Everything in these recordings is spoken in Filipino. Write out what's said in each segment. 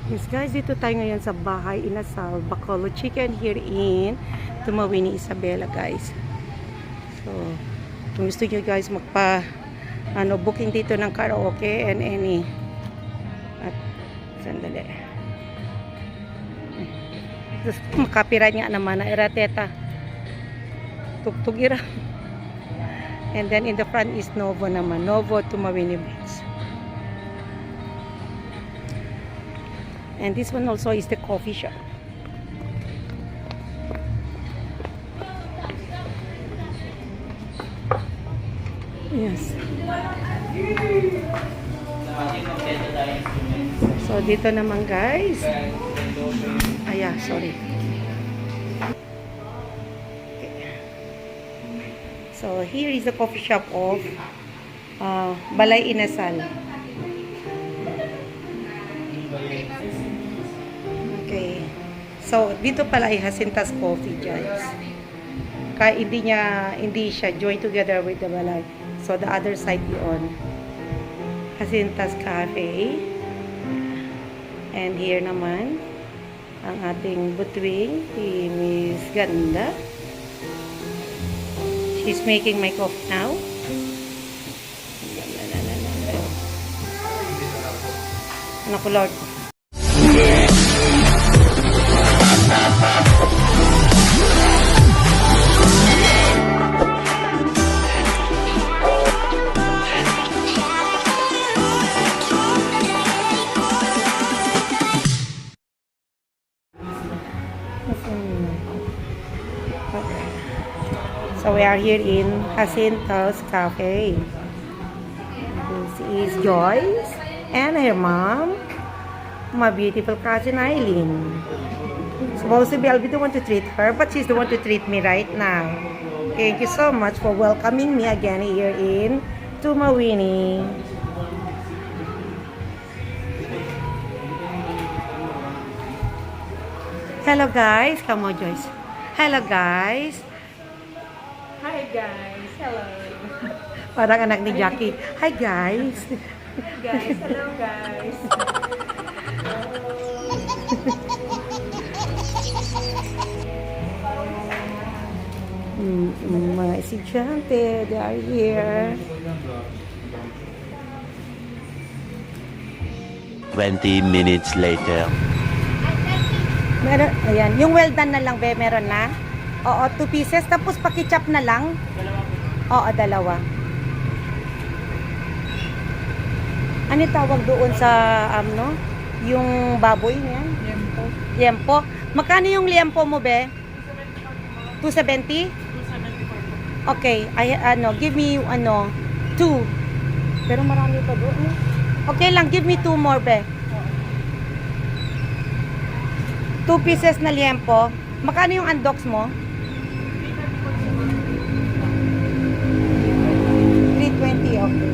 Yes guys, dito tayo ngayon sa bahay Inasal Bacolod Chicken here in Tumawini, Isabela guys. So, kung gusto nyo guys booking dito ng karaoke and any at sandali. Tapos makapira niya naman na erateta. Tugtog ira. And then in the front is Novo naman. Novo Tumawini Beach. And this one also is the coffee shop. Yes. So dito naman guys. Sorry. Okay. So here is the coffee shop of Balay Inasal. Okay. So, dito pala ay Jacinta's Coffee, guys. Kaya hindi siya join together with the Balay. So, the other side yun. Jacinta's Cafe. And here naman, ang ating butwing, si Miss Ganda. She's making my coffee now. Ano ko, Lord? So we are here in Jacinta's Cafe. This is Joyce and her mom, my beautiful cousin Eileen. Supposedly I'll be the one to treat her, but she's the one to treat me right now. Thank you so much for welcoming me again here in Tumawini. Hello guys, come on Joyce. Hello guys. Hi guys, hello. Parang anak ni Jackie. Hi guys. Guys, hello guys. Mga estudyante, they are here. 20 minutes later. Meron, ayan. Yung well done na lang, be, meron na? Oo, 2 pieces. Tapos pakichop na lang? Oo, 2. Ano tawag doon sa, yung baboy niyan? Liempo. Liempo. Magkano yung liempo mo, be? 270? 274. Okay, give me, 2. Pero marami pa doon. Okay lang, give me 2 more, be. 2 pieces na liempo. Magkano yung undox mo? 320, okay.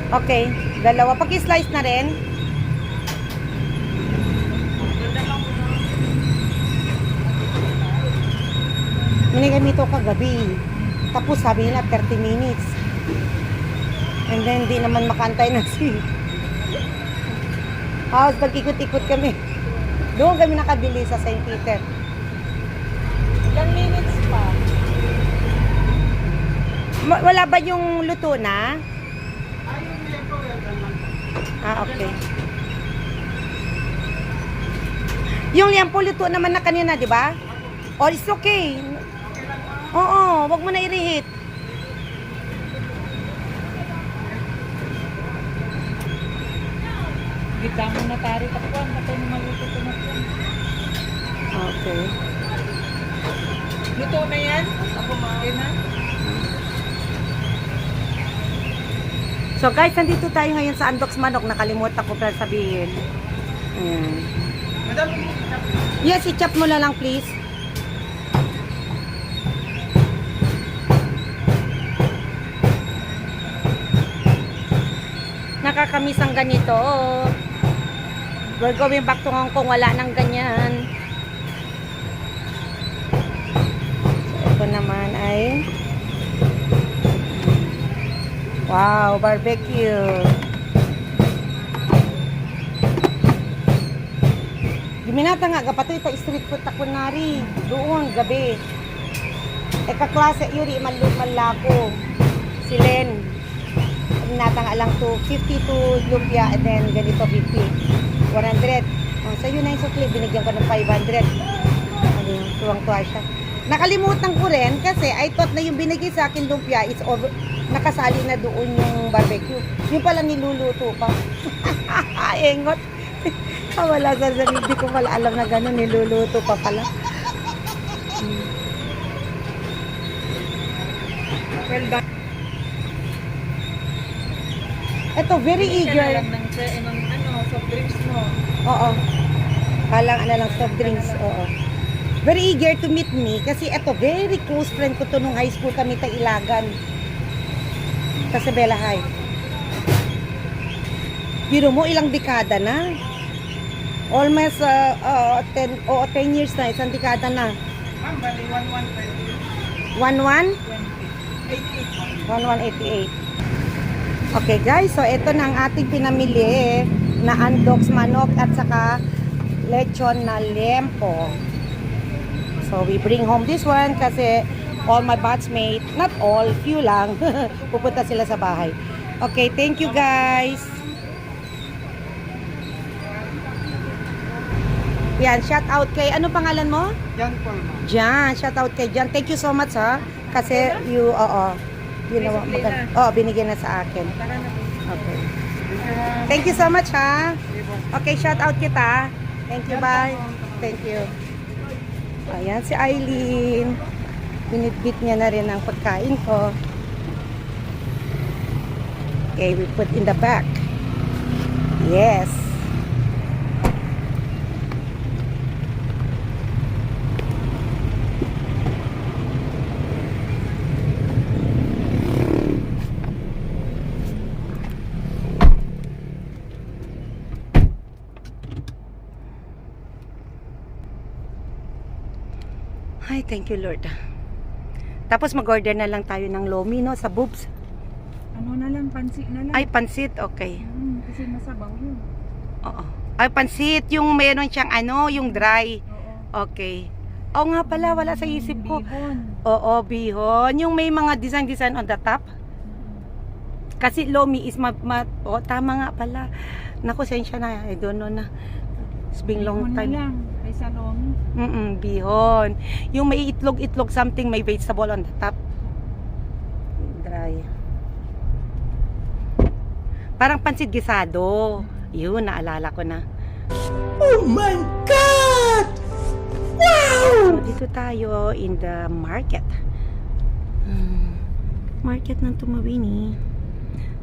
Okay, 2. Paki-slice na rin. Minigay ito kagabi. Tapos sabi nila 30 minutes. And then di naman makantay na nag-ikot-ikot kami. Doon kami nakabili sa St. Peter. Ilang minutes pa? Wala ba yung luto na? Okay. Yung liempo luto naman na kanina, di ba? Oh, it's okay. Oo, wag mo na i-reheat. Gita mo na tari tapuan, patay mo maluto ko na po. Okay. Luto na yan? Ako okay na? So guys, nandito tayo ngayon sa Andox Manok. Nakalimutan ko pala sabihin. Ayan. Madam, Yes, i-chop mo na lang please. Nakakamiss ang ganito. We're going back to Hong Kong. Wala nang ganyan. So, ito naman ay wow, barbecue. Minata nga, kapatoy, ta street food ta kunari. Doon, gabi. Kaklase, yuri, malako. Si Len. Minata nga lang to 52 lumpia and then ganito 50. 100. Sa yun na yung sukli, binigyan ko ng 500. Ano yung tuwang-tuwa siya. Nakalimutan ko rin kasi I thought na yung binigay sa akin lumpia is over, nakasali na doon yung barbecue. Yung pala niluluto pa. Engot. Wala sa sarili. Hindi ko pala alam na gano'n. Niluluto pa pala. Well done. Ito, very Hindi ka na eager. lang ng soft drinks mo. Oo. Kalang lang soft drinks. Oo. Very eager to meet me kasi ito, very close friend ko to nung high school kami ta Ilagan. Sa Isabela High. Biro mo, ilang dekada na. Almost 10 years na, isang dekada na. Ma'am, bali 1120. 11? 88. 1188. Okay guys, so ito na ang ating pinamili na andoks manok at saka lechon na lempo. So we bring home this one kasi all my batchmate, not all, few lang, pupunta sila sa bahay. Okay, thank you guys. Yan, shout out kay, anong pangalan mo? Yan po, ma'am. Jan, shout out kay Jan. Thank you so much ha. Kasi you, ginawa mo ka. Oh, binigyan na sa akin. Tara na po. Okay. Thank you so much ha. Okay, shout out kita. Thank you, bye. Thank you. Ayan si Eileen. Binitbit niya na rin ang pagkain ko. Okay, we put in the back. Yes. Ay, thank you Lord. Tapos mag-order na lang tayo ng lomi, no? Sa boobs. Ano na lang, pansi na lang. Ay, pansit. Okay. Kasi masabaw yun. Oo. Ay, pansit. Yung meron siyang ano, yung dry. Oo. Okay. Oo nga pala, wala sa isip ko. Bihon. Oo, bihon. Yung may mga design on the top. Kasi lomi is oh, tama nga pala. Naku, sensya na. I don't know na. It's been long Bihon time. na lang. Ay salong. Bihon. Yung may itlog, something, may vegetable on the top. Dry. Parang pansit gisado. Yun, naalala ko na. Oh my God! Wow! So, dito tayo in the market. Market ng Tumawini.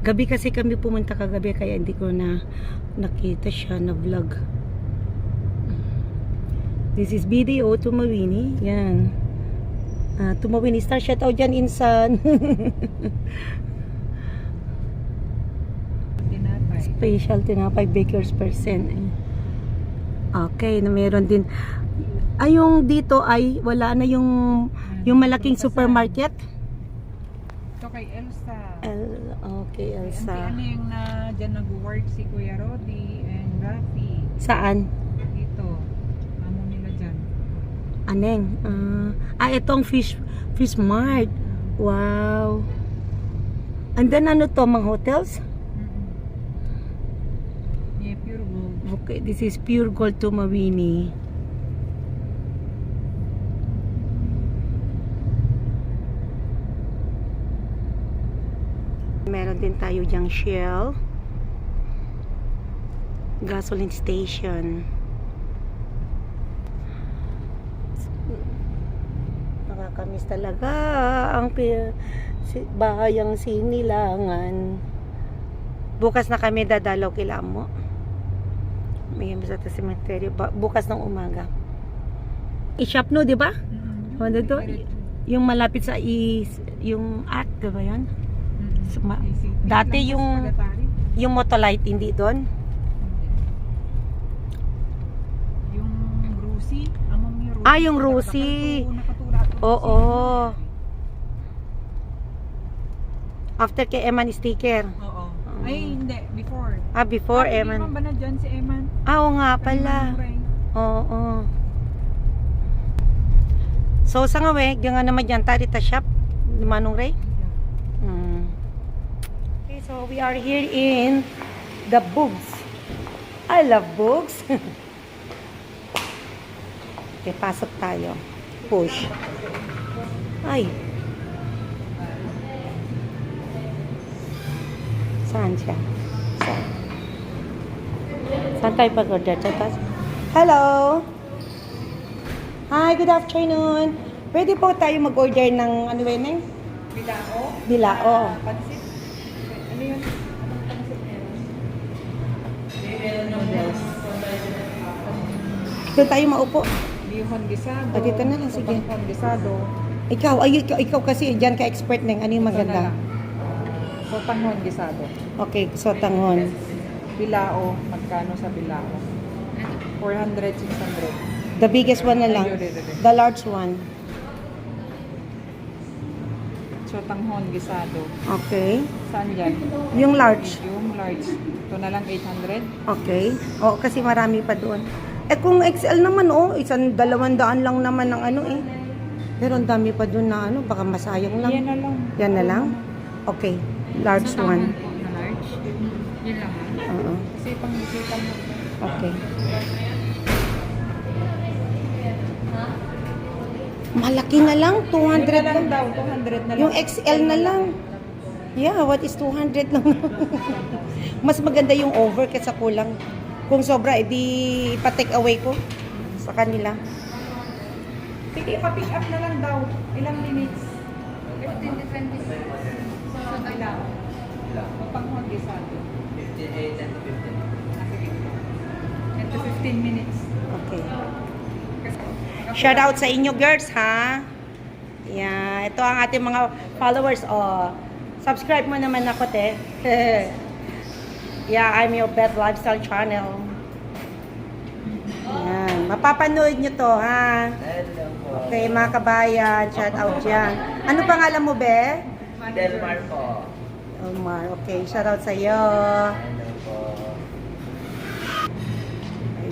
Gabi kasi kami pumunta kagabi kaya hindi ko na nakita siya na vlog. This is BDO Tumawini. Yan. Tumawini Star. Shout out dyan, Insan. Tinapay. Special tinapay bakers percent. Okay, na meron din. Ay, yung dito ay wala na yung malaking supermarket. Ito kay Elsa. Okay, Elsa. Ano yung na dyan nag-work si Kuya Rodi and Rafi. Saan? Dito. Ano nila dyan? Aneng? Itong fish mart. Wow. And then ano to, mga hotels? Yeah, pure gold. Okay, this is Pure Gold Tumawini. Meron din tayo diyang Shell gasoline station. Nakakamiss talaga ang bahayang Sinilangan. Bukas na kami dadalaw kila mo. May sa cemetery bukas ng umaga. I-shop no, di ba? Ano to? Yung malapit sa yung at, di ba yun? Dati yung Motolite hindi doon. Yung Rusi, Yung Rusi. Oo. After kay Eman sticker. Oo. Ay, hindi. Before. Before Hindi Eman. ba na dyan si Eman? Oo nga pala. Oo. So, sa nga we, nga naman yan, tarita shop, ni Manong Ray. Okay, so we are here in the Boogs. I love Boogs. Okay, pasok tayo. Push. Ay. Saan siya? Saan? Saan tayo pag-order? Hello! Hi, good afternoon. Pwede po tayo mag-order ng ano yun eh? Bilao? Bilao. Pansit? Ano yun? Yes. Doon tayo maupo. Bihon gisado. Dito na lang, sige. Bihon gisado. Ikaw kasi dyan ka expert ng ano yung maganda. Sotanghon gisado. Okay, so tangon. Bilao, magkano sa bilao? 400, 600. The biggest one na lang. The large one. Sotanghon gisado. Okay. Saan dyan? Yung large. Yung large. Ito na lang 800. Okay. Oo, kasi marami pa doon. Eh kung XL naman, isang 200 lang naman ng ano eh. Pero ang dami pa doon na ano, baka masayang lang. Yan na lang. Yan na lang? Okay. Large one. Na large. Yun lang ha. Oo. Kasi pang bisita mo. Okay. Malaki na lang, 200 Yun na lang lang. daw, 200 na lang. Yung XL na lang. Yeah, what is 200 lang? Mas maganda yung over kaysa kulang. Kung sobra, edi pa-take away ko sa kanila. Sige, pa-pick up na lang daw. Ilang minutes? 15 to 20 minutes. Sa bilao. Sotanghon gisado. 10 to 15 minutes. Okay. Shout out sa inyo girls, ha? Yeah, ito ang ating mga followers. Oh, subscribe mo naman ako, te. Yeah, I'm your Beth Lifestyle Channel. Yan. Mapapanood nyo to, ha? Okay, mga kabayan, shout out dyan. Ano pangalan mo, Be? Delmar po. Omar, okay, shout out sa iyo.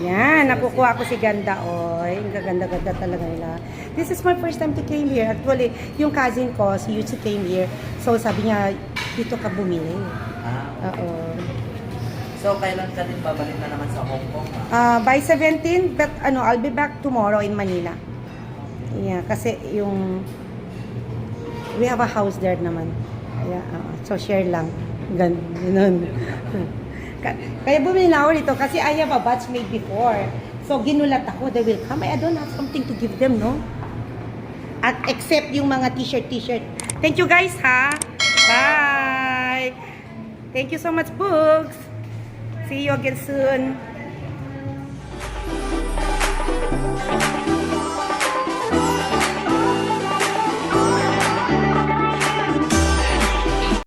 Ayan, nakukuha ko si Ganda, oy. Ang gaganda-ganda talaga nila. This is my first time to came here. Actually, yung cousin ko, si Yuchi came here. So, sabi niya, dito ka bumili. Okay. Oo. So, kailan ka din babalik na naman sa Hong Kong? By 17, but I'll be back tomorrow in Manila. Yeah, kasi yung we have a house there naman. Yeah, so share lang. Ganun. Kaya bumili na ako dito kasi I have a batch made before. So ginulat ako, they will come. I don't have something to give them, no? At except yung mga t-shirt. Thank you guys, ha? Bye! Thank you so much, Boogs! See you again soon.